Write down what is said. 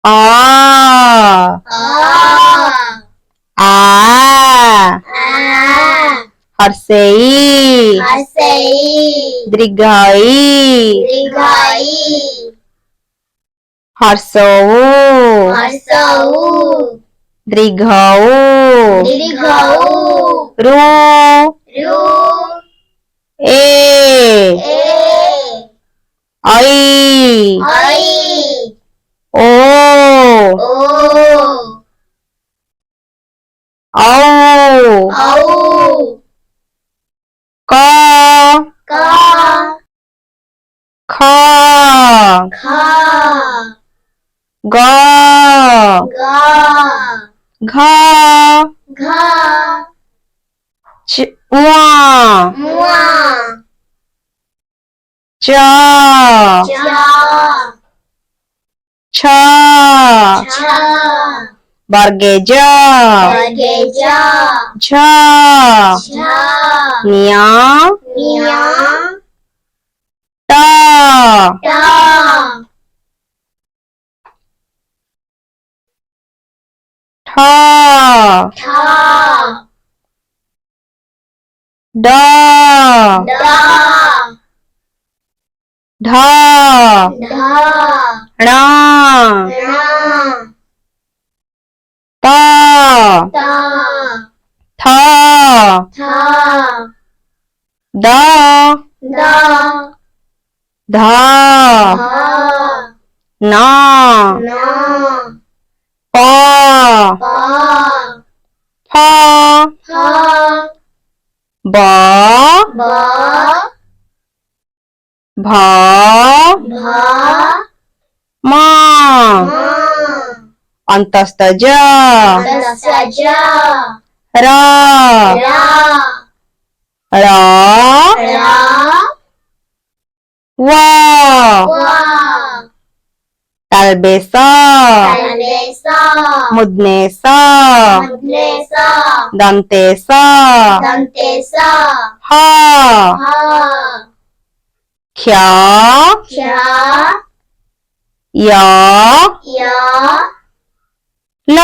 आ आ हर्षई दीर्घई हर्षऊ दीर्घऊ रू ए ऐ ओ औ क ख ग घ च छ वर्गे ज झ न्या ट ठ ड ढ ण प थ द ध न प फ ब भ म अंतस्थ ज र ळ व तलबे स मुदने स दंते स ह क्ष य ल